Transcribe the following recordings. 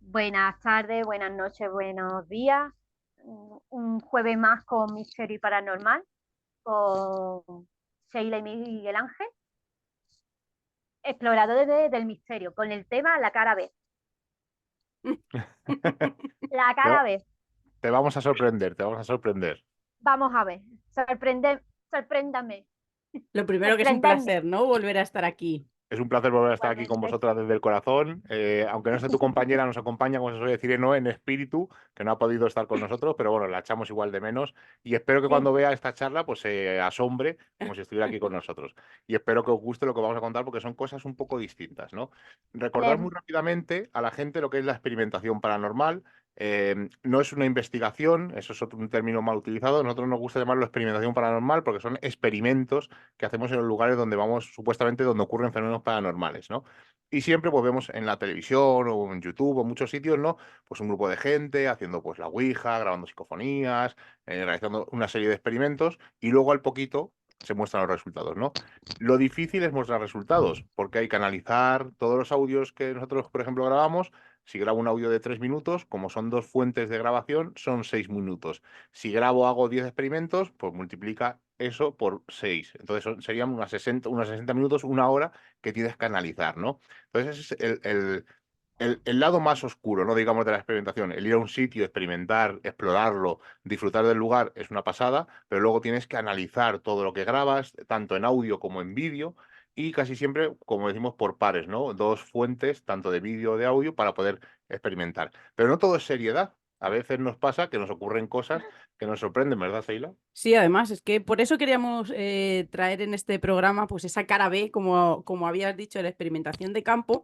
Buenas tardes, buenas noches, buenos días. Un jueves más con Misterio y Paranormal, con Sheila y Miguel Ángel, exploradores del misterio, con el tema la cara B. La Te, cara B. te vamos a sorprender, te vamos a sorprender. Vamos a ver. Sorpréndame. Lo primero que es un Sorprenderme. placer, ¿no? Volver a estar aquí. Es un placer volver a estar aquí con Igualmente. vosotras desde el corazón. Aunque no esté tu compañera, nos acompaña, como se suele decir, ¿no? En espíritu, que no ha podido estar con nosotros, pero bueno, la echamos igual de menos. Y espero que Sí. cuando vea esta charla, pues se asombre como si estuviera aquí con nosotros. Y espero que os guste lo que vamos a contar, porque son cosas un poco distintas, ¿no? Recordar Le- muy rápidamente a la gente lo que es la experimentación paranormal. No es una investigación, eso es un término mal utilizado. A nosotros nos gusta llamarlo experimentación paranormal porque son experimentos que hacemos en los lugares donde vamos, supuestamente, donde ocurren fenómenos paranormales, ¿no? Y siempre pues vemos en la televisión o en YouTube o en muchos sitios, ¿no? Pues un grupo de gente haciendo pues la Ouija, grabando psicofonías, realizando una serie de experimentos y luego al poquito se muestran los resultados, ¿no? Lo difícil es mostrar resultados, porque hay que analizar todos los audios que nosotros, por ejemplo, grabamos. Si grabo un audio de 3 minutos, como son dos fuentes de grabación, son 6 minutos. Si grabo, hago 10 experimentos, pues multiplica eso por 6. Entonces serían unos 60 minutos, una hora que tienes que analizar, ¿no? Entonces ese es el lado más oscuro, ¿no? Digamos, de la experimentación. El ir a un sitio, experimentar, explorarlo, disfrutar del lugar es una pasada, pero luego tienes que analizar todo lo que grabas, tanto en audio como en vídeo, y casi siempre, como decimos, por pares, ¿no? Dos fuentes, tanto de vídeo o de audio, para poder experimentar. Pero no todo es seriedad. A veces nos pasa que nos ocurren cosas que nos sorprenden, ¿verdad, Seila? Sí, además, es que por eso queríamos traer en este programa pues esa cara B, como habías dicho, de la experimentación de campo,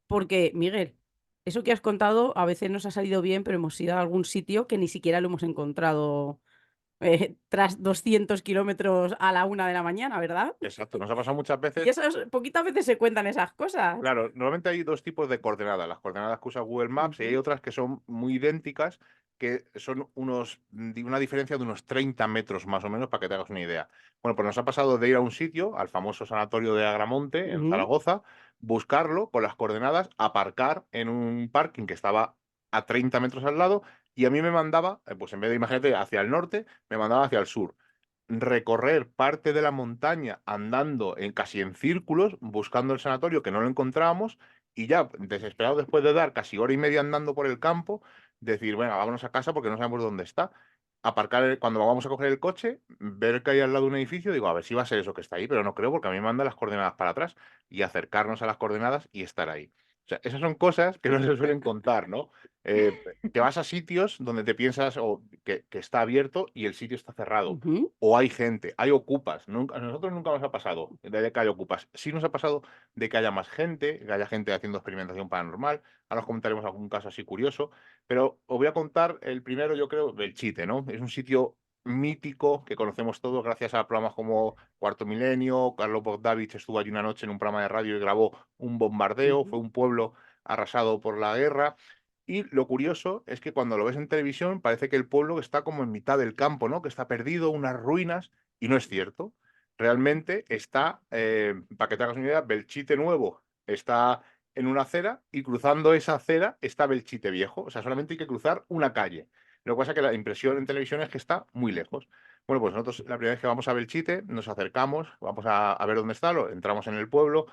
porque, Miguel, eso que has contado a veces nos ha salido bien, pero hemos ido a algún sitio que ni siquiera lo hemos encontrado tras 200 kilómetros a la 1 de la mañana, ¿verdad? Exacto, nos ha pasado muchas Y veces. esas, poquitas veces se cuentan esas cosas. Claro, normalmente hay dos tipos de coordenadas, las coordenadas que usa Google Maps y hay Ujú. otras que son muy idénticas, que son una diferencia de unos 30 metros más o menos, para que te hagas una idea. Bueno, pues nos ha pasado de ir a un sitio, al famoso sanatorio de Agramonte, en Ujú. Zaragoza, buscarlo con las coordenadas, aparcar en un parking que estaba a 30 metros al lado y a mí me mandaba, pues en vez de, imagínate, hacia el norte, me mandaba hacia el sur, recorrer parte de la montaña andando casi en círculos, buscando el sanatorio que no lo encontrábamos, y ya desesperado después de dar casi hora y media andando por el campo, decir, bueno, vámonos a casa porque no sabemos dónde está. Aparcar, cuando vamos a coger el coche, ver que hay al lado un edificio, digo, a ver si va a ser eso que está ahí, pero no creo porque a mí me manda las coordenadas para atrás y acercarnos a las coordenadas y estar ahí. O sea, esas son cosas que no se suelen contar, ¿no? Eh, que vas a sitios donde te piensas que está abierto y el sitio está cerrado, Ujú. o hay gente, hay ocupas. A nosotros nunca nos ha pasado de que haya ocupas. Sí nos ha pasado de que haya más gente, que haya gente haciendo experimentación paranormal. Ahora os comentaremos algún caso así curioso. Pero os voy a contar el primero, yo creo, Belchite, ¿no? Es un sitio mítico que conocemos todos gracias a programas como Cuarto Milenio. Carlos Bogdavich estuvo allí una noche en un programa de radio y grabó un bombardeo. Fue Ujú. un pueblo arrasado por la guerra. Y lo curioso es que cuando lo ves en televisión parece que el pueblo está como en mitad del campo, ¿no? Que está perdido, unas ruinas, y no es cierto. Realmente está, para que te hagas una idea, Belchite Nuevo está en una acera y cruzando esa acera está Belchite Viejo. O sea, solamente hay que cruzar una calle. Lo que pasa es que la impresión en televisión es que está muy lejos. Bueno, pues nosotros la primera vez que vamos a Belchite nos acercamos, vamos a ver dónde está, entramos en el pueblo.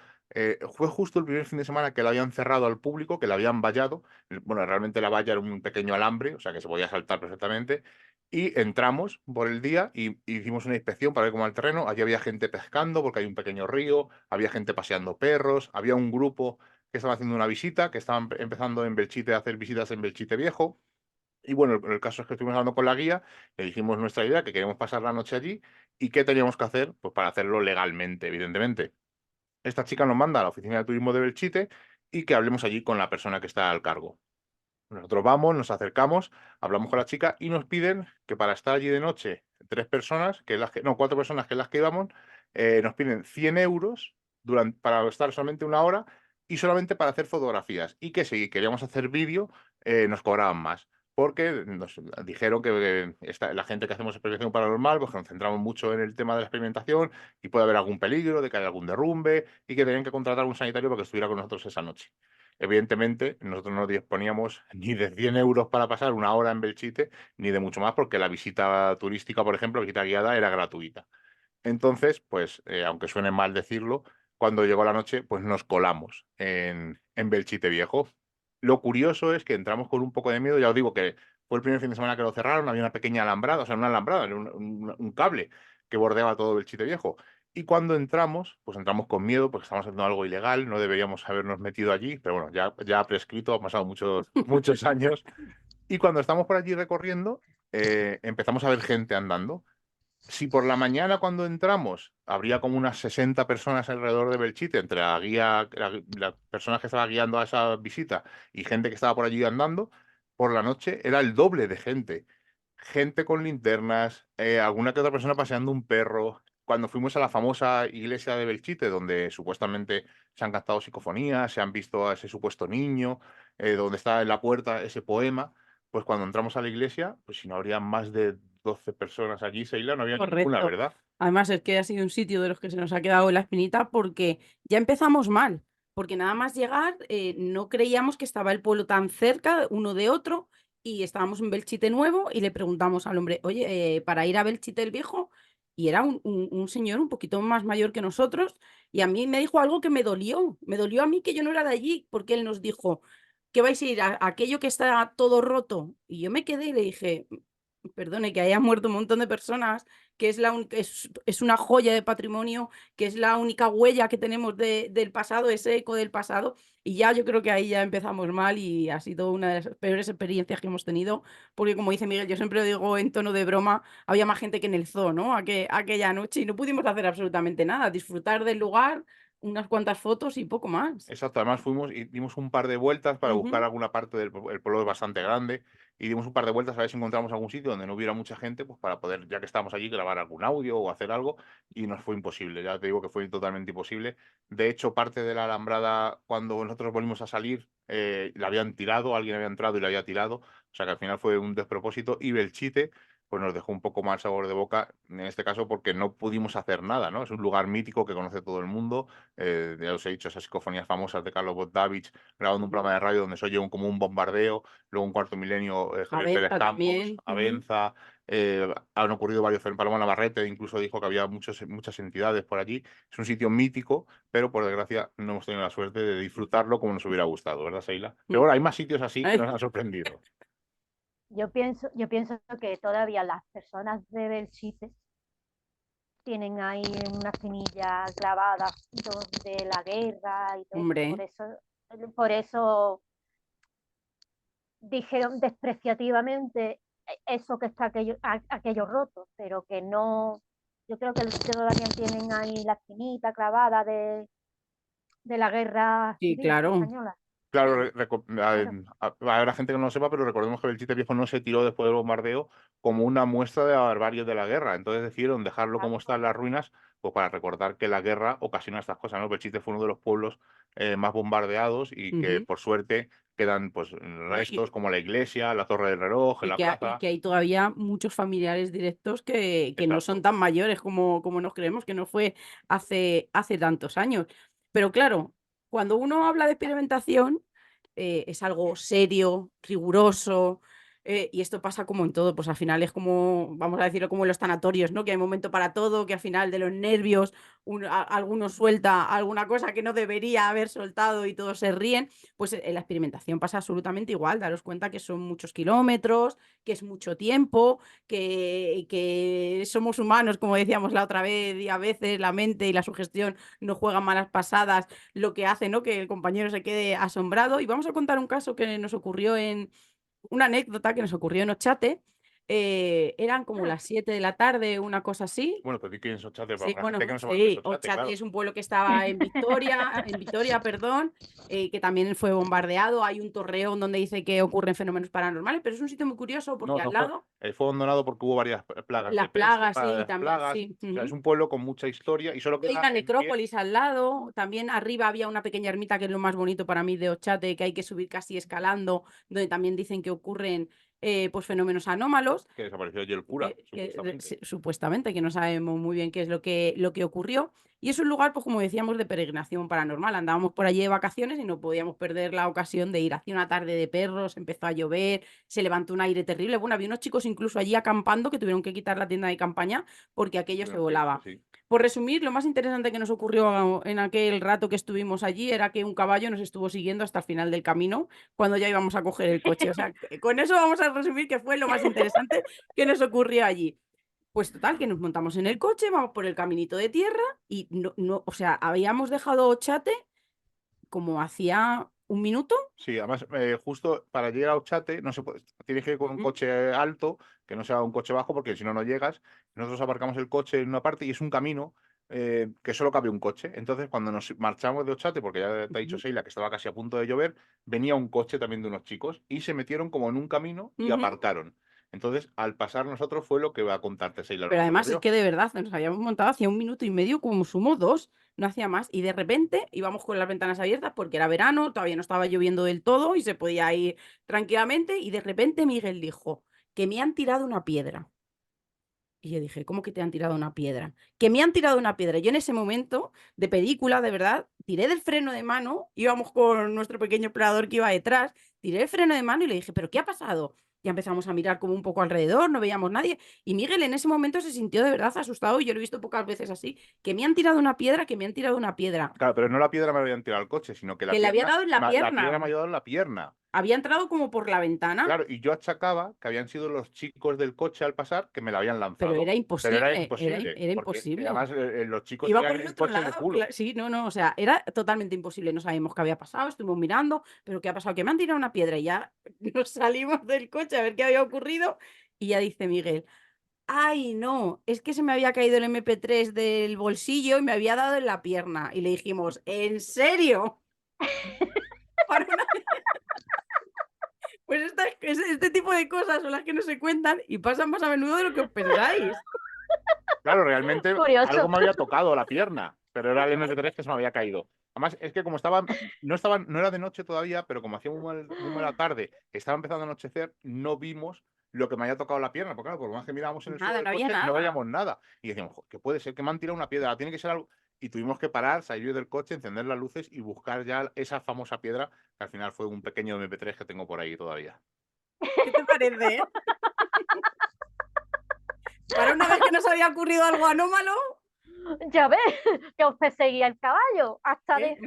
Fue justo el primer fin de semana que lo habían cerrado al público, que lo habían vallado. Bueno, realmente la valla era un pequeño alambre, o sea que se podía saltar perfectamente. Y entramos por el día y hicimos una inspección para ver cómo era el terreno. Allí había gente pescando porque hay un pequeño río, había gente paseando perros, había un grupo que estaba haciendo una visita, que estaban empezando en Belchite a hacer visitas en Belchite Viejo. Y bueno, el caso es que estuvimos hablando con la guía, le dijimos nuestra idea, que queríamos pasar la noche allí y qué teníamos que hacer, pues para hacerlo legalmente, evidentemente. Esta chica nos manda a la oficina de turismo de Belchite y que hablemos allí con la persona que está al cargo. Nosotros vamos, nos acercamos, hablamos con la chica y nos piden que para estar allí de noche, 3 personas, no, 4 personas, que es las que íbamos, nos piden 100 euros para estar solamente una hora y solamente para hacer fotografías. Y que si queríamos hacer vídeo, nos cobraban más. Porque nos dijeron que la gente que hacemos experimentación paranormal, pues que nos centramos mucho en el tema de la experimentación y puede haber algún peligro, de que haya algún derrumbe y que tenían que contratar un sanitario para que estuviera con nosotros esa noche. Evidentemente, nosotros no disponíamos ni de 100 euros para pasar una hora en Belchite, ni de mucho más, porque la visita turística, por ejemplo, la visita guiada era gratuita. Entonces, pues, aunque suene mal decirlo, cuando llegó la noche, pues nos colamos en Belchite Viejo. Lo curioso es que entramos con un poco de miedo, ya os digo que fue el primer fin de semana que lo cerraron, había una pequeña alambrada, o sea, una alambrada, un cable que bordeaba todo Belchite Viejo. Y cuando entramos, pues entramos con miedo porque estábamos haciendo algo ilegal, no deberíamos habernos metido allí, pero bueno, ya ha prescrito, han pasado muchos, muchos años. Y cuando estamos por allí recorriendo, empezamos a ver gente andando. Si por la mañana cuando entramos habría como unas 60 personas alrededor de Belchite, entre la guía, las personas que estaba guiando a esa visita y gente que estaba por allí andando, por la noche era el doble de gente. Gente con linternas, alguna que otra persona paseando un perro. Cuando fuimos a la famosa iglesia de Belchite, donde supuestamente se han cantado psicofonías, se han visto a ese supuesto niño, donde está en la puerta ese poema, pues cuando entramos a la iglesia, pues si no habría más de 12 personas allí, Seila, no había ninguna, Correcto. ¿verdad? Además, es que ha sido un sitio de los que se nos ha quedado la espinita porque ya empezamos mal, porque nada más llegar no creíamos que estaba el pueblo tan cerca uno de otro y estábamos en Belchite Nuevo y le preguntamos al hombre, oye, para ir a Belchite el Viejo, y era un señor un poquito más mayor que nosotros y a mí me dijo algo que me dolió a mí que yo no era de allí, porque él nos dijo, ¿qué vais a ir a aquello que está todo roto? Y yo me quedé y le dije, perdone, que haya muerto un montón de personas, que es, es una joya de patrimonio, que es la única huella que tenemos del pasado, ese eco del pasado, y ya yo creo que ahí ya empezamos mal y ha sido una de las peores experiencias que hemos tenido, porque como dice Miguel, yo siempre lo digo en tono de broma, había más gente que en el zoo, ¿no? Aquella noche y no pudimos hacer absolutamente nada, disfrutar del lugar, unas cuantas fotos y poco más. Exacto, además fuimos y dimos un par de vueltas para buscar Ujú. alguna parte del el pueblo es bastante grande y dimos un par de vueltas a ver si encontramos algún sitio donde no hubiera mucha gente, pues para poder, ya que estábamos allí, grabar algún audio o hacer algo y nos fue imposible, ya te digo que fue totalmente imposible. De hecho, parte de la alambrada, cuando nosotros volvimos a salir, la habían tirado, alguien había entrado y la había tirado, o sea que al final fue un despropósito y Belchite pues nos dejó un poco mal sabor de boca, en este caso porque no pudimos hacer nada, ¿no? Es un lugar mítico que conoce todo el mundo, ya os he dicho, esas psicofonías famosas de Carlos Bogdanovich grabando un programa de radio donde se oye como un bombardeo, luego un Cuarto Milenio, Javier Pérez Avenza Campos, también. Ujú. Avenza, han ocurrido varios, Paloma Navarrete incluso dijo que había muchas entidades por allí, es un sitio mítico, pero por desgracia no hemos tenido la suerte de disfrutarlo como nos hubiera gustado, ¿verdad, Seila? Pero bueno, hay más sitios así que nos han sorprendido. Yo pienso que todavía las personas de Belchite tienen ahí una semilla clavada de la guerra y todo eso. Hombre. Por eso dijeron despreciativamente eso que está aquello roto, pero que no, yo creo que todavía tienen ahí la espinita clavada de la guerra Sí, civil claro. española. Claro, Claro, habrá gente que no lo sepa, pero recordemos que Belchite Viejo no se tiró después del bombardeo como una muestra de la barbarie de la guerra. Entonces decidieron dejarlo como claro, está en las ruinas, pues para recordar que la guerra ocasiona estas cosas, ¿no? Belchite fue uno de los pueblos más bombardeados y que Ujú. por suerte quedan pues No, restos como la iglesia, la torre del reloj, en la y plaza. que hay todavía muchos familiares directos que no son Exacto. tan mayores como nos creemos, que no fue hace tantos años. Pero claro, cuando uno habla de experimentación, es algo serio, riguroso, y esto pasa como en todo, pues al final es como, vamos a decirlo, como en los tanatorios, ¿no? Que hay momento para todo, que al final de los nervios alguno suelta alguna cosa que no debería haber soltado y todos se ríen. Pues en la experimentación pasa absolutamente igual, daros cuenta que son muchos kilómetros, que es mucho tiempo, que somos humanos, como decíamos la otra vez, y a veces la mente y la sugestión nos juegan malas pasadas, lo que hace, ¿no?, que el compañero se quede asombrado. Y vamos a contar un caso que nos ocurrió una anécdota que nos ocurrió en Ochate. Eran como las 7 de la tarde, una cosa así. Bueno, pero di quién es Ochate, para Sí, la gente que bueno, no sabe lo que es sí, Ochate, Ochate claro. es un pueblo que estaba en Vitoria, perdón, que también fue bombardeado. Hay un torreón donde dice que ocurren fenómenos paranormales, pero es un sitio muy curioso No, porque al no fue, lado, fue abandonado porque hubo varias plagas de las peste, plagas, sí, varias también, plagas. sí. O sea, es Ujú. un pueblo con mucha historia y solo Hay queda una en pie. necrópolis al lado, también arriba había una pequeña ermita que es lo más bonito para mí de Ochate, que hay que subir casi escalando, donde también dicen que ocurren pues fenómenos anómalos. Que desapareció allí el cura, Sí, supuestamente, que no sabemos muy bien qué es lo que ocurrió. Y es un lugar, pues como decíamos, de peregrinación paranormal. Andábamos por allí de vacaciones y no podíamos perder la ocasión de ir. Hacía una tarde de perros, empezó a llover, se levantó un aire terrible. Bueno, había unos chicos incluso allí acampando que tuvieron que quitar la tienda de campaña porque aquello se volaba. Sí. Por resumir, lo más interesante que nos ocurrió en aquel rato que estuvimos allí era que un caballo nos estuvo siguiendo hasta el final del camino cuando ya íbamos a coger el coche. O sea, con eso vamos a resumir que fue lo más interesante que nos ocurrió allí. Pues total, que nos montamos en el coche, vamos por el caminito de tierra y o sea, habíamos dejado Ochate como hacía un minuto. Sí, además, justo para llegar a Ochate, no se puede, tienes que ir con un coche alto, que no sea un coche bajo, porque si no, no llegas. Nosotros aparcamos el coche en una parte y es un camino que solo cabe un coche. Entonces, cuando nos marchamos de Ochate, porque ya te ha dicho Seila que estaba casi a punto de llover, venía un coche también de unos chicos y se metieron como en un camino y aparcaron. Entonces, al pasar nosotros fue lo que va a contarte Seila. Pero además es que de verdad nos habíamos montado hacía un minuto y medio, como sumo 2, no hacía más. Y de repente íbamos con las ventanas abiertas porque era verano, todavía no estaba lloviendo del todo y se podía ir tranquilamente. Y de repente Miguel dijo que me han tirado una piedra. Y yo dije, ¿cómo que te han tirado una piedra? Que me han tirado una piedra. Yo en ese momento de película, de verdad, tiré del freno de mano, íbamos con nuestro pequeño explorador que iba detrás, tiré el freno de mano y le dije, ¿pero qué ha pasado? Ya empezamos a mirar como un poco alrededor, no veíamos nadie. Y Miguel en ese momento se sintió de verdad asustado y yo lo he visto pocas veces así, que me han tirado una piedra, que me han tirado una piedra. Claro, pero no la piedra me habían tirado al coche, sino que Que le había dado en la la piedra me pierna. había dado en la pierna. Había entrado como por la ventana. Claro, y yo achacaba que habían sido los chicos del coche al pasar que me la habían lanzado. Pero era imposible, Pero era imposible. era porque imposible. Además, los chicos Iba tenían por el el otro coche de lado, culo. sí, no, o sea, era totalmente imposible. No sabíamos qué había pasado, estuvimos mirando, pero ¿qué ha pasado? Que me han tirado una piedra y ya nos salimos del coche a ver qué había ocurrido. Y ya dice Miguel, ay, no, es que se me había caído el MP3 del bolsillo y me había dado en la pierna. Y le dijimos, ¿en serio? Para una- Pues este tipo de cosas son las que no se cuentan y pasan más a menudo de lo que os pensáis. Claro, realmente Curioso. algo me había tocado la pierna, pero era el MP3 que se me había caído. Además, es que como no era de noche todavía, pero como hacía muy mala tarde, estaba empezando a anochecer, no vimos lo que me había tocado la pierna, porque claro, por más que mirábamos en el suelo Nada, del no había coche, no nada. veíamos nada. Y decíamos, que puede ser que me han tirado una piedra, tiene que ser algo. Y tuvimos que parar, salir del coche, encender las luces y buscar ya esa famosa piedra, que al final fue un pequeño MP3 que tengo por ahí todavía. ¿Qué te parece? Para una vez que nos había ocurrido algo anómalo. Ya ves, que os perseguía el caballo. Hasta de...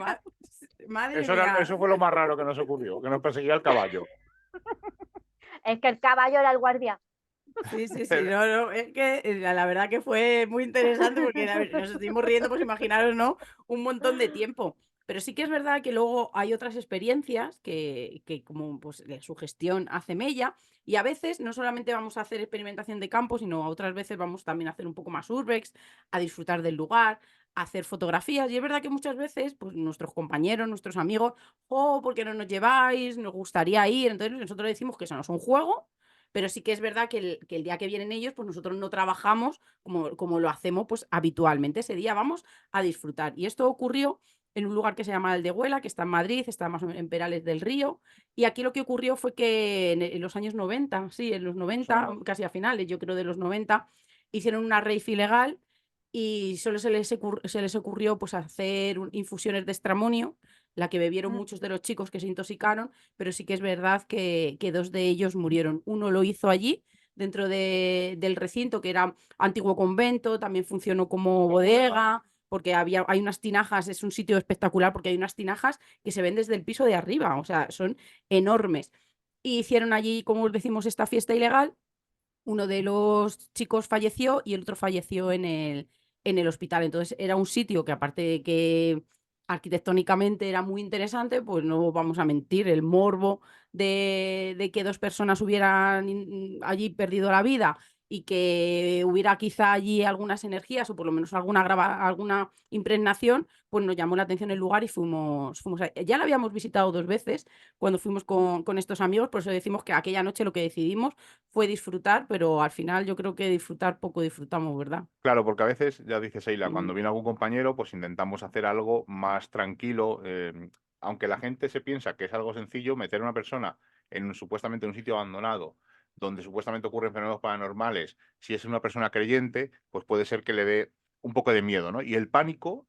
Madre mía. Eso fue lo más raro que nos ocurrió, que nos perseguía el caballo. Es que el caballo era el guardián. Sí, no, es que la verdad que fue muy interesante porque nos estuvimos riendo, pues imaginaros, ¿no? Un montón de tiempo. Pero sí que es verdad que luego hay otras experiencias que como pues la sugestión hace mella y a veces no solamente vamos a hacer experimentación de campo, sino a otras veces vamos también a hacer un poco más urbex, a disfrutar del lugar, a hacer fotografías. Y es verdad que muchas veces pues nuestros compañeros, nuestros amigos, oh, ¿por qué no nos lleváis? Nos gustaría ir. Entonces nosotros decimos que eso no es un juego, pero sí que es verdad que el día que vienen ellos, pues nosotros no trabajamos como lo hacemos pues habitualmente. Ese día vamos a disfrutar. Y esto ocurrió en un lugar que se llama Aldehuela, que está en Madrid, está más o menos en Perales del Río. Y aquí lo que ocurrió fue que en los años 90, sí, en los 90, casi a finales, yo creo de los 90, hicieron una rave ilegal y solo se les ocurrió pues hacer infusiones de estramonio, la que bebieron muchos de los chicos que se intoxicaron, pero sí que es verdad que 2 de ellos murieron. Uno lo hizo allí, dentro del recinto, que era antiguo convento, también funcionó como bodega, porque hay unas tinajas, es un sitio espectacular porque hay unas tinajas que se ven desde el piso de arriba, o sea, son enormes. Y hicieron allí, como decimos, esta fiesta ilegal. Uno de los chicos falleció y el otro falleció en el hospital. Entonces era un sitio que, aparte de que arquitectónicamente era muy interesante, pues no vamos a mentir, el morbo de que 2 personas hubieran allí perdido la vida y que hubiera quizá allí algunas energías o por lo menos alguna impregnación, pues nos llamó la atención el lugar y fuimos ya lo habíamos visitado 2 veces cuando fuimos con estos amigos, por eso decimos que aquella noche lo que decidimos fue disfrutar, pero al final yo creo que disfrutar poco disfrutamos, ¿verdad? Claro, porque a veces, ya dice Seila, cuando viene algún compañero, pues intentamos hacer algo más tranquilo. Aunque la gente se piensa que es algo sencillo, meter a una persona supuestamente en un sitio abandonado, donde supuestamente ocurren fenómenos paranormales, si es una persona creyente, pues puede ser que le dé un poco de miedo, ¿no? Y el pánico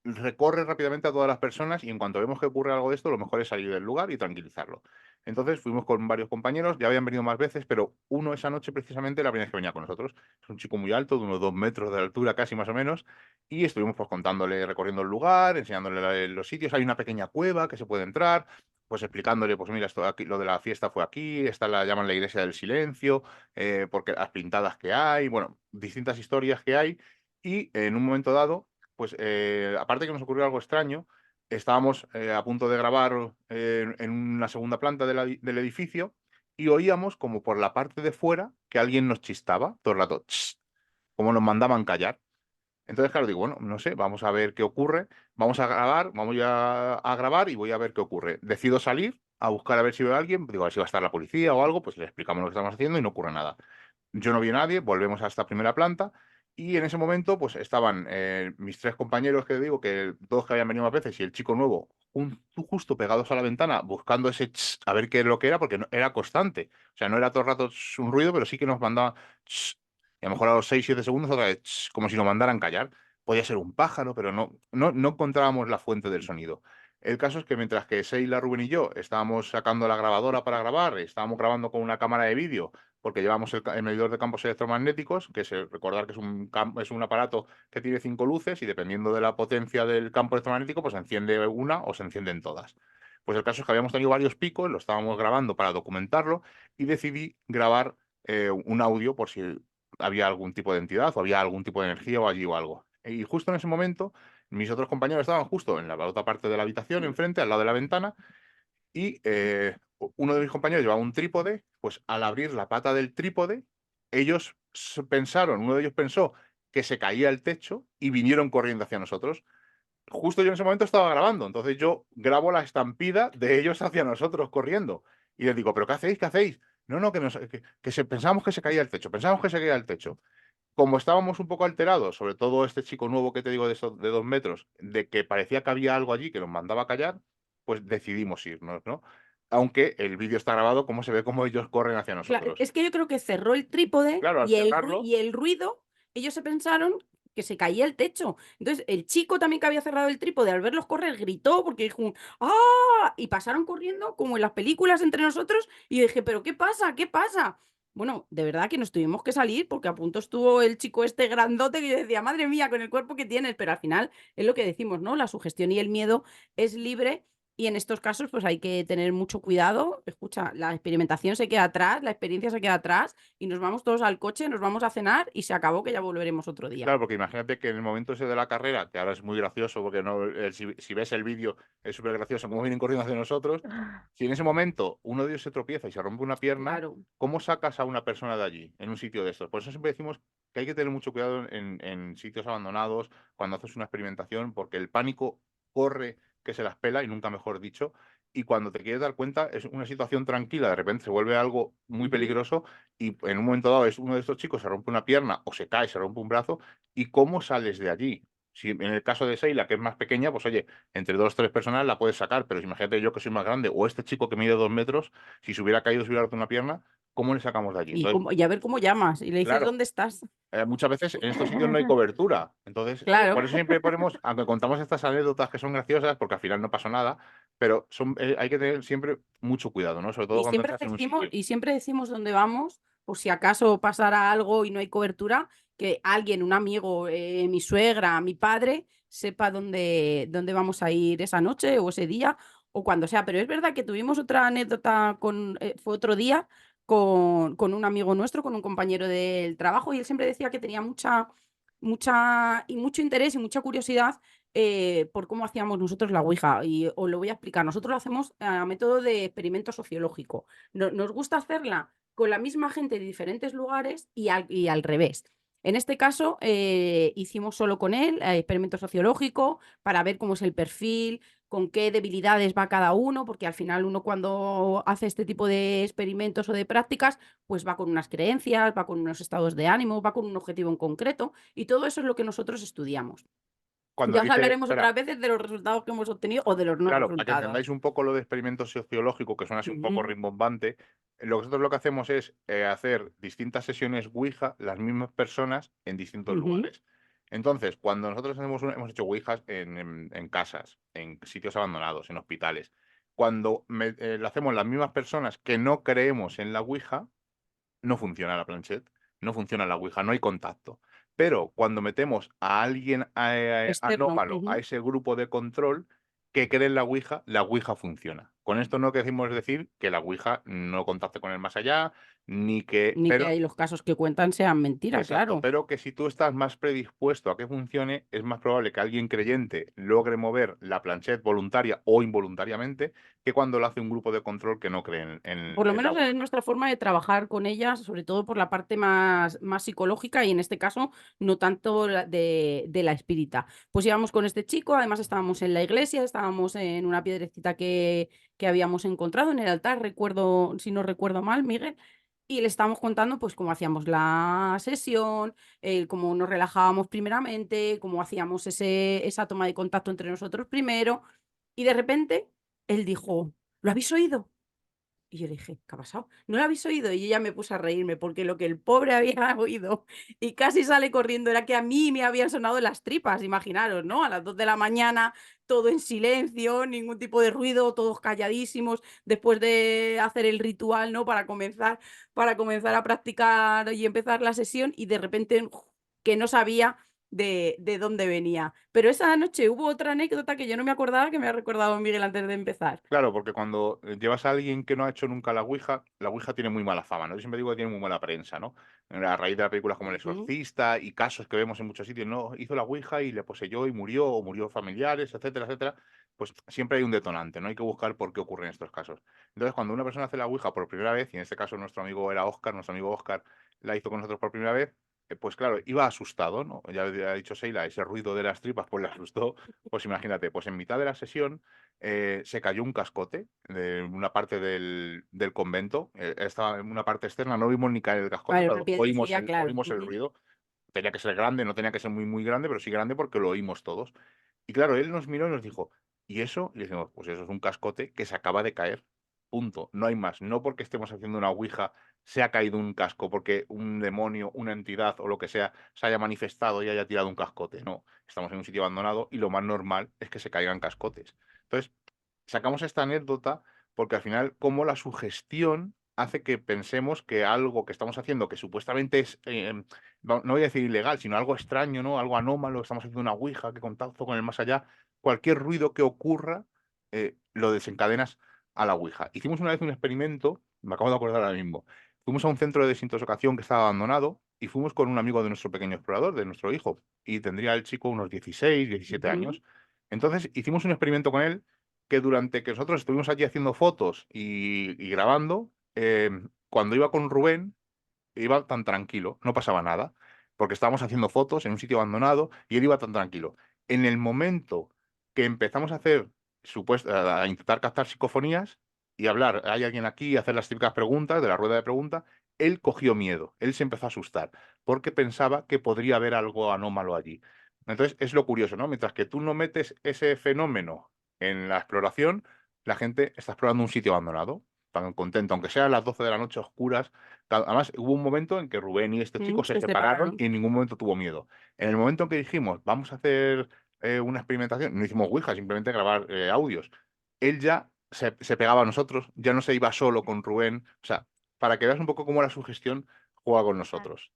recorre rápidamente a todas las personas y en cuanto vemos que ocurre algo de esto, lo mejor es salir del lugar y tranquilizarlo. Entonces fuimos con varios compañeros, ya habían venido más veces, pero uno esa noche precisamente la primera vez que venía con nosotros. Es un chico muy alto, de unos 2 metros de altura casi más o menos, y estuvimos pues contándole, recorriendo el lugar, enseñándole los sitios. Hay una pequeña cueva que se puede entrar, pues explicándole, pues mira, esto aquí, lo de la fiesta fue aquí, esta la llaman la iglesia del silencio, porque las pintadas que hay, bueno, distintas historias que hay, y en un momento dado, pues aparte que nos ocurrió algo extraño, estábamos a punto de grabar en una segunda planta del edificio y oíamos como por la parte de fuera que alguien nos chistaba todo el rato, "Ch", como nos mandaban callar. Entonces, claro, digo, bueno, no sé, vamos a ver qué ocurre, vamos a grabar, vamos ya a grabar y voy a ver qué ocurre. Decido salir a buscar a ver si veo a alguien, digo, a ver si va a estar la policía o algo, pues le explicamos lo que estamos haciendo y no ocurre nada. Yo no vi a nadie, volvemos a esta primera planta y en ese momento pues estaban mis 3 compañeros que digo, que 2 que habían venido más veces y el chico nuevo, justo pegados a la ventana buscando ese a ver qué es lo que era, porque era constante. O sea, no era todo el rato un ruido, pero sí que nos mandaba y a lo mejor a los 6 7 segundos otra vez como si nos mandaran callar. Podía ser un pájaro, pero no encontrábamos la fuente del sonido. El caso es que mientras que Seila, Rubén y yo estábamos sacando la grabadora para grabar, estábamos grabando con una cámara de vídeo porque llevamos el medidor de campos electromagnéticos, que es recordar que es un aparato que tiene 5 luces y dependiendo de la potencia del campo electromagnético, pues se enciende una o se encienden todas. Pues el caso es que habíamos tenido varios picos, lo estábamos grabando para documentarlo y decidí grabar un audio por si había algún tipo de entidad o había algún tipo de energía o allí o algo. Y justo en ese momento, mis otros compañeros estaban justo en la otra parte de la habitación, enfrente, al lado de la ventana, y uno de mis compañeros llevaba un trípode, pues al abrir la pata del trípode, ellos pensaron, uno de ellos pensó que se caía el techo y vinieron corriendo hacia nosotros. Justo yo en ese momento estaba grabando, entonces yo grabo la estampida de ellos hacia nosotros corriendo. Y les digo, ¿pero qué hacéis? ¿Qué hacéis? No, no, pensábamos que se caía el techo, pensábamos que se caía el techo. Como estábamos un poco alterados, sobre todo este chico nuevo que te digo de 2 metros, de que parecía que había algo allí que nos mandaba a callar, pues decidimos irnos, ¿no? Aunque el vídeo está grabado, como se ve cómo ellos corren hacia nosotros. Es que yo creo que cerró el trípode Claro, al cerrarlo, y el ruido, ellos se pensaron que se caía el techo. Entonces, el chico también que había cerrado el trípode, al verlos correr, gritó porque dijo, ¡ah! Y pasaron corriendo como en las películas entre nosotros. Y yo dije, ¿pero qué pasa? ¿Qué pasa? Bueno, de verdad que nos tuvimos que salir porque a punto estuvo el chico este grandote que yo decía, madre mía, con el cuerpo que tienes. Pero al final es lo que decimos, ¿no? La sugestión y el miedo es libre. Y en estos casos, pues hay que tener mucho cuidado. Escucha, la experimentación se queda atrás, la experiencia se queda atrás y nos vamos todos al coche, nos vamos a cenar y se acabó, que ya volveremos otro día. claro, porque imagínate que en el momento ese de la carrera, que ahora es muy gracioso, porque no, si ves el vídeo es súper gracioso, cómo vienen corriendo hacia nosotros, si en ese momento uno de ellos se tropieza y se rompe una pierna, Claro. ¿cómo sacas a una persona de allí, en un sitio de estos? Por eso siempre decimos que hay que tener mucho cuidado en sitios abandonados, cuando haces una experimentación, porque el pánico corre que se las pela, y nunca mejor dicho, y cuando te quieres dar cuenta es una situación tranquila, de repente se vuelve algo muy peligroso y en un momento dado es uno de estos chicos se rompe una pierna o se cae, se rompe un brazo, ¿y cómo sales de allí? Si en el caso de Seila, que es más pequeña, pues oye, entre 2 o 3 personas la puedes sacar, pero imagínate yo que soy más grande, o este chico que mide 2 metros, si se hubiera caído, se hubiera roto una pierna, ¿cómo le sacamos de allí? Entonces, Y a ver cómo llamas y le dices, claro, ¿dónde estás? muchas veces en estos sitios no hay cobertura. Entonces, Claro. por eso siempre ponemos, aunque contamos estas anécdotas que son graciosas, porque al final no pasó nada, pero hay que tener siempre mucho cuidado, ¿no? Sobre todo cuando entras en un sitio. Y siempre decimos dónde vamos, por si acaso pasara algo y no hay cobertura, que alguien, un amigo, mi suegra, mi padre, sepa dónde vamos a ir esa noche o ese día o cuando sea. Pero es verdad que tuvimos otra anécdota fue otro día con un amigo nuestro, con un compañero del trabajo, y él siempre decía que tenía mucho interés y mucha curiosidad por cómo hacíamos nosotros la Ouija. Y os lo voy a explicar. Nosotros lo hacemos a método de experimento sociológico. Nos gusta hacerla con la misma gente de diferentes lugares y al revés. En este caso, hicimos solo con él experimento sociológico para ver cómo es el perfil, con qué debilidades va cada uno, porque al final uno cuando hace este tipo de experimentos o de prácticas, pues va con unas creencias, va con unos estados de ánimo, va con un objetivo en concreto, y todo eso es lo que nosotros estudiamos. cuando Ya os dice, hablaremos espera, otras veces de los resultados que hemos obtenido o de los no claro, para que resultados. entendáis un poco lo de experimento sociológico, que suena así un poco Ujú, rimbombante, nosotros lo que hacemos es hacer distintas sesiones Ouija, las mismas personas en distintos ujú. lugares. Entonces, cuando nosotros hemos hecho Ouijas en casas, en sitios abandonados, en hospitales, cuando lo hacemos las mismas personas que no creemos en la Ouija, no funciona la planchette, no funciona la Ouija, no hay contacto. Pero cuando metemos a alguien Externo. anómalo a ese grupo de control que cree en la Ouija funciona. Con esto no queremos decir que la Ouija no contacte con el más allá, ni que... Ni que Pero hay los casos que cuentan sean mentira, exacto, claro. pero que si tú estás más predispuesto a que funcione, es más probable que alguien creyente logre mover la planchette voluntaria o involuntariamente que cuando lo hace un grupo de control que no cree Por lo en la menos es Ouija. nuestra forma de trabajar con ellas, sobre todo por la parte más psicológica y en este caso no tanto de la espírita. Pues íbamos con este chico, además estábamos en la iglesia, estábamos en una piedrecita que habíamos encontrado en el altar, recuerdo, si no recuerdo mal, Miguel, y le estábamos contando pues cómo hacíamos la sesión, cómo nos relajábamos primeramente, cómo hacíamos esa toma de contacto entre nosotros primero, y de repente él dijo, ¿lo habéis oído? Y yo le dije: "¿Qué ha pasado? ¿No lo habéis oído?". Y yo ya me puse a reírme, porque lo que el pobre había oído y casi sale corriendo era que a mí me habían sonado las tripas, imaginaros, ¿no? A las 2 de la mañana, todo en silencio, ningún tipo de ruido, todos calladísimos, después de hacer el ritual, ¿no? Para comenzar a practicar y empezar la sesión, y de repente, que no sabía de dónde venía. Pero esa noche hubo otra anécdota que yo no me acordaba, que me ha recordado Miguel antes de empezar. Claro, porque cuando llevas a alguien que no ha hecho nunca la Ouija tiene muy mala fama, ¿no? Yo siempre digo que tiene muy mala prensa, ¿no? A raíz de las películas como El Ujú. Exorcista y casos que vemos en muchos sitios, no, hizo la Ouija y le poseyó y murió, o murió familiares, etcétera, etcétera, pues siempre hay un detonante, ¿no? Hay que buscar por qué ocurren estos casos. Entonces, cuando una persona hace la Ouija por primera vez, y en este caso nuestro amigo era Oscar, nuestro amigo Oscar la hizo con nosotros por primera vez, pues claro, iba asustado, ¿no? Ya ha dicho Sheila, ese ruido de las tripas, pues le asustó. Pues imagínate, pues en mitad de la sesión se cayó un cascote de una parte del convento, estaba en una parte externa, no vimos ni caer el cascote, Vale, una pero piedrecilla, claro. oímos el Ujú. ruido. Tenía que ser grande, no tenía que ser muy, muy grande, pero sí grande porque lo oímos todos. Y claro, él nos miró y nos dijo, ¿y eso? Y le dijimos, pues eso es un cascote que se acaba de caer. Punto. No hay más. No porque estemos haciendo una ouija se ha caído un casco, porque un demonio, una entidad o lo que sea se haya manifestado y haya tirado un cascote. No. Estamos en un sitio abandonado y lo más normal es que se caigan cascotes. Entonces, sacamos esta anécdota porque al final, como la sugestión hace que pensemos que algo que estamos haciendo, que supuestamente es, no voy a decir ilegal, sino algo extraño, ¿no? Algo anómalo, estamos haciendo una ouija, que contacto con el más allá, cualquier ruido que ocurra, lo desencadenas a la ouija. Hicimos una vez un experimento, me acabo de acordar ahora mismo, fuimos a un centro de desintoxicación que estaba abandonado y fuimos con un amigo de nuestro pequeño explorador, de nuestro hijo, y tendría el chico unos 16, 17 Ujú. años. Entonces hicimos un experimento con él que durante que nosotros estuvimos allí haciendo fotos y grabando, cuando iba con Rubén, iba tan tranquilo, no pasaba nada, porque estábamos haciendo fotos en un sitio abandonado y él iba tan tranquilo. En el momento que empezamos a hacer, a intentar captar psicofonías y hablar, hay alguien aquí, y hacer las típicas preguntas de la rueda de preguntas, él cogió miedo, él se empezó a asustar, porque pensaba que podría haber algo anómalo allí. Entonces, es lo curioso, ¿no? Mientras que tú no metes ese fenómeno en la exploración, la gente está explorando un sitio abandonado, tan contento, aunque sea a las 12 de la noche oscuras. Además, hubo un momento en que Rubén y este chico se Se separaron separaron. y en ningún momento tuvo miedo. En el momento en que dijimos, vamos a hacer una experimentación, no hicimos Ouija, simplemente grabar audios, él ya se pegaba a nosotros, ya no se iba solo con Rubén. O sea, para que veas un poco cómo la sugestión juega con Claro. nosotros.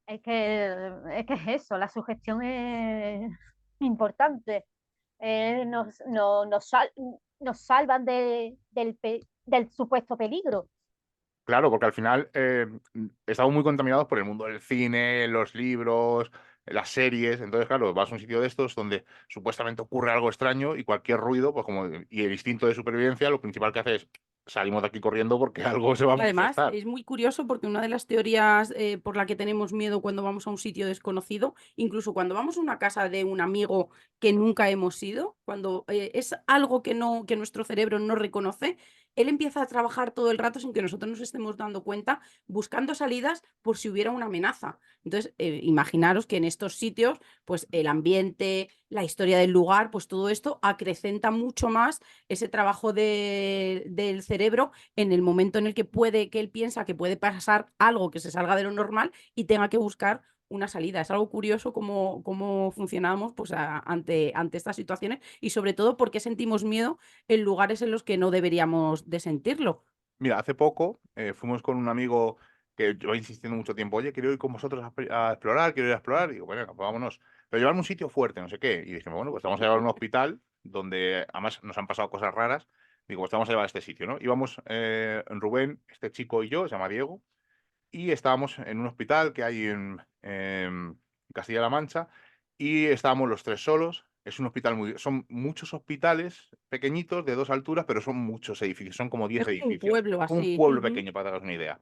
Es que es eso, la sugestión es importante. Nos salvan del supuesto peligro. Claro, porque al final estamos muy contaminados por el mundo del cine, los libros, las series. Entonces, claro, vas a un sitio de estos donde supuestamente ocurre algo extraño y cualquier ruido, pues como y el instinto de supervivencia, lo principal que hace es salimos de aquí corriendo porque algo se va a Además, manifestar. es muy curioso porque una de las teorías por la que tenemos miedo cuando vamos a un sitio desconocido, incluso cuando vamos a una casa de un amigo que nunca hemos ido, cuando es algo que nuestro cerebro no reconoce, él empieza a trabajar todo el rato sin que nosotros nos estemos dando cuenta, buscando salidas por si hubiera una amenaza. Entonces, imaginaros que en estos sitios, pues el ambiente, la historia del lugar, pues todo esto acrecenta mucho más ese trabajo del cerebro en el momento en el que él piensa que puede pasar algo que se salga de lo normal y tenga que buscar una salida. Es algo curioso cómo funcionamos pues, ante estas situaciones y sobre todo por qué sentimos miedo en lugares en los que no deberíamos de sentirlo. Mira, hace poco fuimos con un amigo que lleva insistiendo mucho tiempo, oye, quiero ir con vosotros a explorar, quiero ir a explorar. Y digo, bueno, pues vámonos. Pero llevarme a un sitio fuerte, no sé qué. Y dijimos, bueno, pues vamos a llevar a un hospital donde además nos han pasado cosas raras. Digo, pues vamos a llevar a este sitio, ¿no? Íbamos Rubén, este chico y yo, se llama Diego, y estábamos en un hospital que hay en Castilla-La Mancha y estábamos los tres solos. Es un hospital son muchos hospitales pequeñitos de 2 alturas, pero son muchos edificios, son como 10 Es como un edificios, pueblo como un así. pueblo Ujú. pequeño, para daros una idea.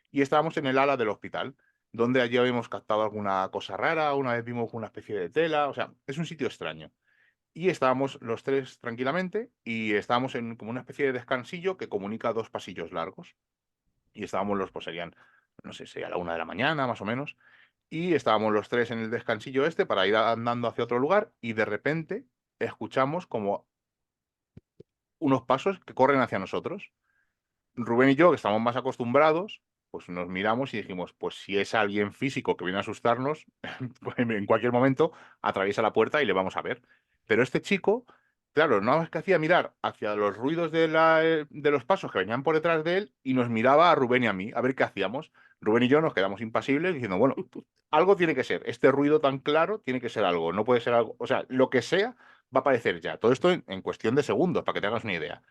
Y estábamos en el ala del hospital, donde allí habíamos captado alguna cosa rara, una vez vimos una especie de tela, o sea, es un sitio extraño. Y estábamos los tres tranquilamente y estábamos en como una especie de descansillo que comunica 2 pasillos largos. Y estábamos pues serían, no sé, sería la 1 de la mañana más o menos, y estábamos los tres en el descansillo este para ir andando hacia otro lugar y de repente escuchamos como unos pasos que corren hacia nosotros. Rubén y yo, que estamos más acostumbrados, pues nos miramos y dijimos, pues si es alguien físico que viene a asustarnos, pues en cualquier momento atraviesa la puerta y le vamos a ver. Pero este chico, claro, nada más que hacía mirar hacia los ruidos de los pasos que venían por detrás de él y nos miraba a Rubén y a mí, a ver qué hacíamos. Rubén y yo nos quedamos impasibles diciendo, bueno, algo tiene que ser. Este ruido tan claro tiene que ser algo, no puede ser algo, o sea, lo que sea va a aparecer ya. Todo esto en cuestión de segundos, para que te hagas una idea.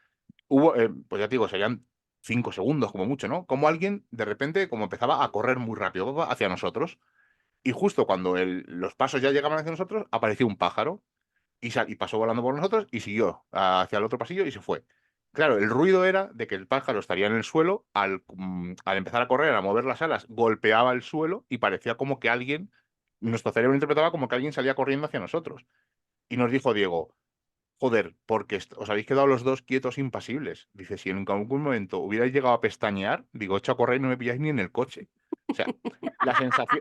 Pues ya te digo, serían 5 segundos como mucho, ¿no? Como alguien de repente como empezaba a correr muy rápido hacia nosotros y justo cuando los pasos ya llegaban hacia nosotros, apareció un pájaro y pasó volando por nosotros y siguió hacia el otro pasillo y se fue. Claro, el ruido era de que el pájaro estaría en el suelo, al empezar a correr, a mover las alas, golpeaba el suelo y parecía como que alguien, nuestro cerebro interpretaba como que alguien salía corriendo hacia nosotros. Y nos dijo Diego, joder, porque os habéis quedado los dos quietos impasibles. Dice, si en algún momento hubierais llegado a pestañear, digo, echo a correr y no me pilláis ni en el coche. O sea, la sensación,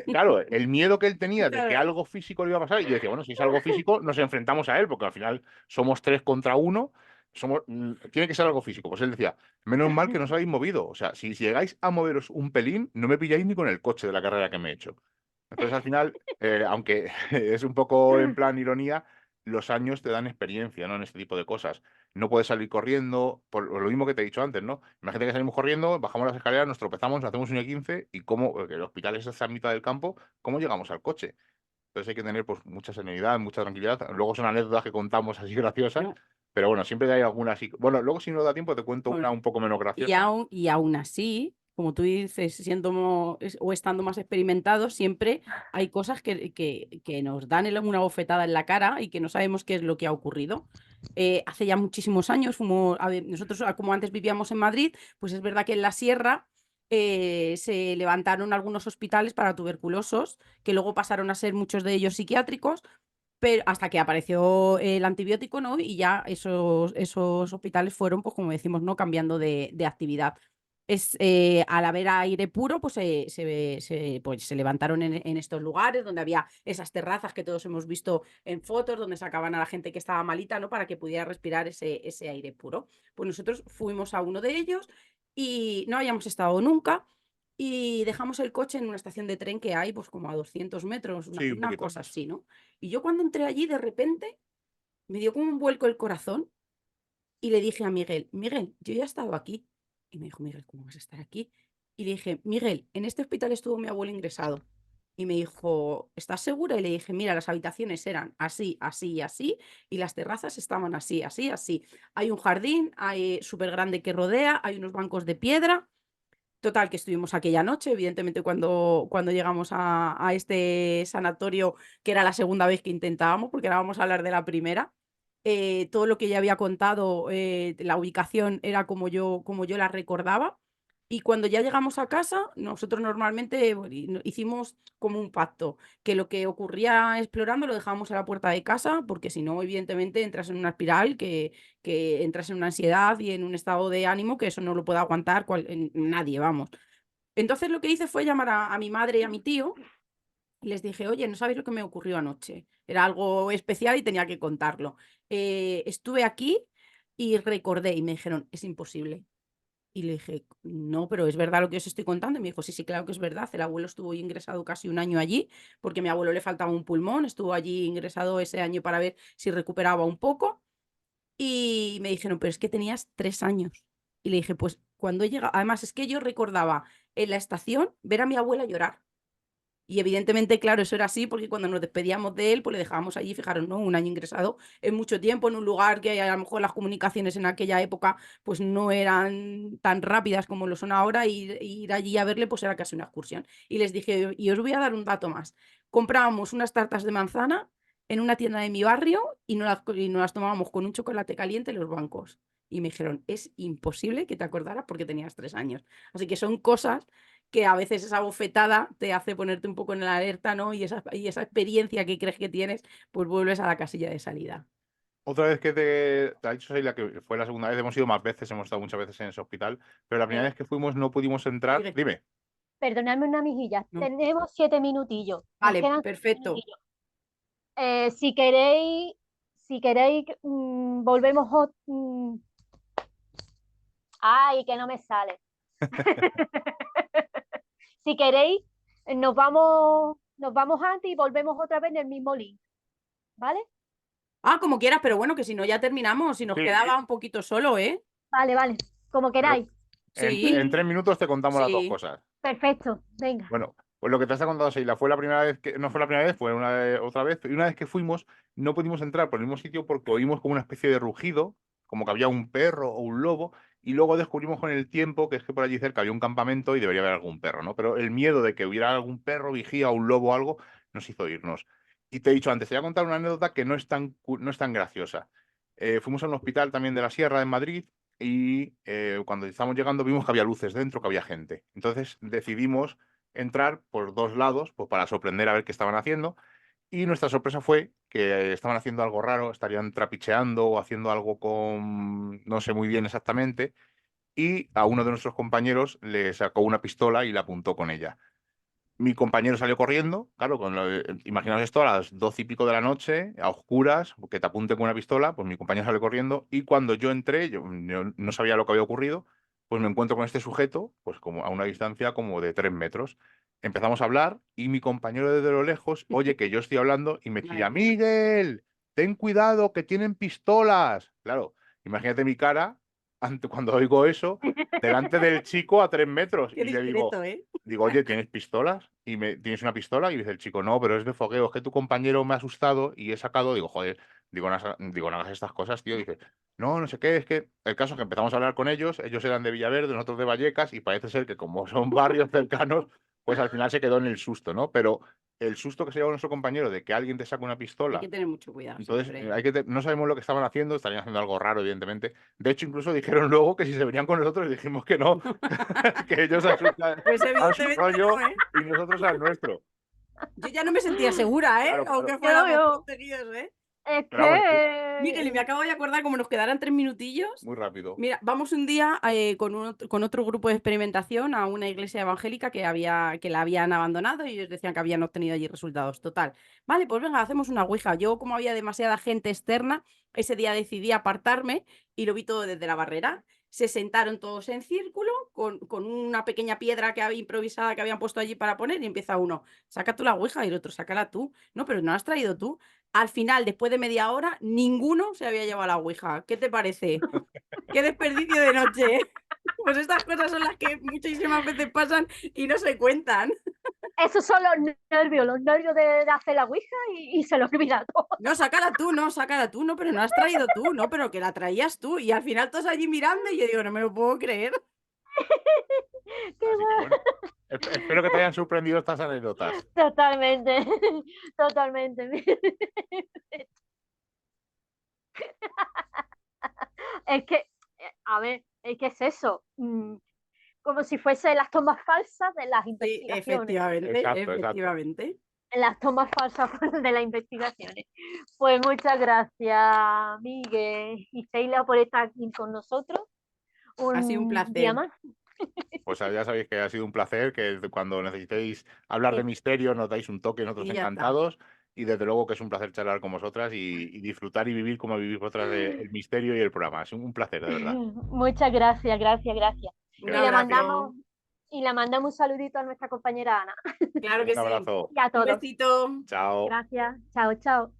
claro, el miedo que él tenía de que Claro. algo físico le iba a pasar, y yo decía, bueno, si es algo físico, nos enfrentamos a él, porque al final somos 3 contra 1, tiene que ser algo físico. Pues él decía, menos mal que no os habéis movido. O sea, si llegáis a moveros un pelín, no me pilláis ni con el coche de la carrera que me he hecho. Entonces, al final, aunque es un poco en plan ironía, los años te dan experiencia, ¿no? En este tipo de cosas. No puedes salir corriendo, por lo mismo que te he dicho antes, ¿no? Imagínate que salimos corriendo, bajamos las escaleras, nos tropezamos, hacemos un E15 y cómo, que el hospital es a mitad del campo, ¿cómo llegamos al coche? Entonces hay que tener pues mucha serenidad, mucha tranquilidad. Luego son anécdotas que contamos así graciosas, No, pero bueno, siempre hay alguna así. Bueno, luego si no da tiempo te cuento bueno, una un poco menos Y graciosa. aún así, como tú dices, o estando más experimentados, siempre hay cosas que nos dan una bofetada en la cara y que no sabemos qué es lo que ha ocurrido. Hace ya muchísimos años, nosotros como antes vivíamos en Madrid, pues es verdad que en la sierra se levantaron algunos hospitales para tuberculosos, que luego pasaron a ser muchos de ellos psiquiátricos, pero hasta que apareció el antibiótico, ¿no? Y ya esos hospitales fueron, pues como decimos, ¿no? Cambiando de actividad. Al haber aire puro, pues pues se levantaron en estos lugares donde había esas terrazas que todos hemos visto en fotos, donde sacaban a la gente que estaba malita, ¿no? Para que pudiera respirar ese aire puro. Pues nosotros fuimos a uno de ellos y no habíamos estado nunca y dejamos el coche en una estación de tren que hay, pues como a 200 metros, Sí, un una poquito cosa más. así, ¿no? Y yo cuando entré allí, de repente, me dio como un vuelco el corazón y le dije a Miguel, Miguel, yo ya he estado aquí. Y me dijo, Miguel, ¿cómo vas a estar aquí? Y le dije, Miguel, en este hospital estuvo mi abuelo ingresado. Y me dijo, ¿estás segura? Y le dije, mira, las habitaciones eran así, así y así, y las terrazas estaban así, así, así. Hay un jardín, hay súper grande que rodea, hay unos bancos de piedra. Total, que estuvimos aquella noche, evidentemente cuando llegamos a este sanatorio, que era la segunda vez que intentábamos, porque ahora vamos a hablar de la primera. todo lo que ella había contado, la ubicación era como yo la recordaba. Y cuando ya llegamos a casa, nosotros normalmente hicimos como un pacto, que lo que ocurría explorando lo dejábamos a la puerta de casa, porque si no, evidentemente, entras en una espiral, que entras en una ansiedad y en un estado de ánimo que eso no lo puede aguantar nadie, vamos. Entonces lo que hice fue llamar a mi madre y a mi tío y les dije, oye, no sabéis lo que me ocurrió anoche. Era algo especial y tenía que contarlo. Estuve aquí y recordé y me dijeron, es imposible. Y le dije, no, pero es verdad lo que os estoy contando. Y me dijo, sí, sí, claro que es verdad. El abuelo estuvo ingresado casi un año allí porque a mi abuelo le faltaba un pulmón. Estuvo allí ingresado ese año para ver si recuperaba un poco. Y me dijeron, pero es que tenías 3 años. Y le dije, pues cuando he llegado, además es que yo recordaba en la estación ver a mi abuela llorar. Y evidentemente, claro, eso era así porque cuando nos despedíamos de él, pues le dejábamos allí, fijaros, ¿no? Un año ingresado es mucho tiempo en un lugar que a lo mejor las comunicaciones en aquella época pues no eran tan rápidas como lo son ahora y ir allí a verle pues era casi una excursión. Y les dije, y os voy a dar un dato más. Comprábamos unas tartas de manzana en una tienda de mi barrio y nos las tomábamos con un chocolate caliente en los bancos. Y me dijeron, es imposible que te acordaras porque tenías 3 años. Así que son cosas que a veces esa bofetada te hace ponerte un poco en la alerta, ¿no? Y esa experiencia que crees que tienes, pues vuelves a la casilla de salida. Otra vez que te ha dicho Sheila que fue la segunda vez, hemos ido más veces, hemos estado muchas veces en ese hospital, pero la primera vez que fuimos no pudimos entrar. Sigue. Dime. Perdonadme una mijilla. No. Tenemos 7 minutillos. Nos Vale, quedan 7 perfecto. minutillos. Si queréis, volvemos. Ay, que no me sale. Si queréis, nos vamos antes y volvemos otra vez en el mismo link. ¿Vale? Como quieras, pero bueno, que si no ya terminamos, si nos Sí, quedaba un poquito solo, ¿eh? Vale, vale. Como pero queráis. en Sí, 3 minutos te contamos las dos sí. cosas. Perfecto. Venga. Bueno, pues lo que te has contado, Sheila, fue la primera vez que, no fue la primera vez, fue otra vez, y una vez que fuimos, no pudimos entrar por el mismo sitio porque oímos como una especie de rugido, como que había un perro o un lobo, y luego descubrimos con el tiempo que es que por allí cerca había un campamento y debería haber algún perro, ¿no? Pero el miedo de que hubiera algún perro, vigía, un lobo o algo, nos hizo irnos. Y te he dicho antes, te voy a contar una anécdota que no es tan graciosa. Fuimos a un hospital también de la Sierra en Madrid y cuando estábamos llegando vimos que había luces dentro, que había gente. Entonces decidimos entrar por 2 lados, pues para sorprender a ver qué estaban haciendo. Y nuestra sorpresa fue que estaban haciendo algo raro, estarían trapicheando o haciendo algo con, no sé muy bien exactamente, y a uno de nuestros compañeros le sacó una pistola y la apuntó con ella. Mi compañero salió corriendo, claro, imaginaos esto a las 12 y pico de la noche, a oscuras, que te apunte con una pistola, pues mi compañero salió corriendo y cuando yo entré, yo no sabía lo que había ocurrido, pues me encuentro con este sujeto, pues como a una distancia como de 3 metros. Empezamos a hablar y mi compañero desde lo lejos oye que yo estoy hablando y me chilla, Madre mía. Miguel, ten cuidado, que tienen pistolas. Claro, imagínate mi cara cuando oigo eso, delante del chico a 3 metros Qué y le digo... discreto, ¿eh? Digo, oye, ¿tienes pistolas? ¿Tienes una pistola? Y dice el chico, no, pero es de fogueo, es que tu compañero me ha asustado y he sacado, digo, joder, digo, no hagas estas cosas, tío. Dice, no, no sé qué, es que el caso es que empezamos a hablar con ellos eran de Villaverde, nosotros de Vallecas, y parece ser que como son barrios cercanos, pues al final se quedó en el susto, ¿no? Pero el susto que se llevó nuestro compañero de que alguien te saque una Hay pistola, que tener mucho cuidado entonces siempre. no sabemos lo que estaban haciendo, estarían haciendo algo raro, evidentemente. De hecho, incluso dijeron luego que si se venían con nosotros, dijimos que no, que ellos asustan Pues a su evidentemente rollo no, ¿eh? y nosotros al nuestro. Yo ya no me sentía segura, ¿eh? Claro, claro. Aunque Yo, fuéramos yo, protegidos, ¿eh? es Pero vamos, Miguel, y me que acabo de acordar, como nos quedaran 3 minutillos. muy rápido. Mira, vamos un día con otro grupo de experimentación a una iglesia evangélica que la habían abandonado y ellos decían que habían obtenido allí resultados. Total. Vale, pues venga, hacemos una ouija. Yo, como había demasiada gente externa, ese día decidí apartarme y lo vi todo desde la barrera. Se sentaron todos en círculo con una pequeña piedra que había improvisada que habían puesto allí para poner y empieza uno, saca tú la ouija y el otro, sácala tú. No, pero no la has traído tú. Al final, después de media hora, ninguno se había llevado la ouija. ¿Qué te parece? ¡Qué desperdicio de noche! Pues estas cosas son las que muchísimas veces pasan y no se cuentan. esos son los nervios de hacer la ouija y se los olvida todo. No, sácala tú, no, pero no la has traído tú, no, pero que la traías tú. Y al final todos allí mirando y yo digo, no me lo puedo creer. Qué Así que va. bueno, espero que te hayan sorprendido estas anécdotas. Totalmente, totalmente. Es que, a ver, es que es eso. Como si fuese las tomas falsas de las Sí, investigaciones. efectivamente, Exacto, exacto. efectivamente. Las tomas falsas de las investigaciones. Pues muchas gracias, Miguel y Sheila, por estar aquí con nosotros. Ha sido un Día placer. más. Pues ya sabéis que ha sido un placer, que cuando necesitéis hablar de Sí. misterio nos dais un toque, nosotros Y ya está. encantados. Y desde luego que es un placer charlar con vosotras y disfrutar y vivir como vivís vosotras el misterio y el programa. Es un placer, de verdad. Muchas gracias, gracias. Un Y le Gracias. abrazo. mandamos un saludito a nuestra compañera Ana Claro Un que sí. abrazo. y a Un todos. besito. Chao. Gracias. Chao, chao.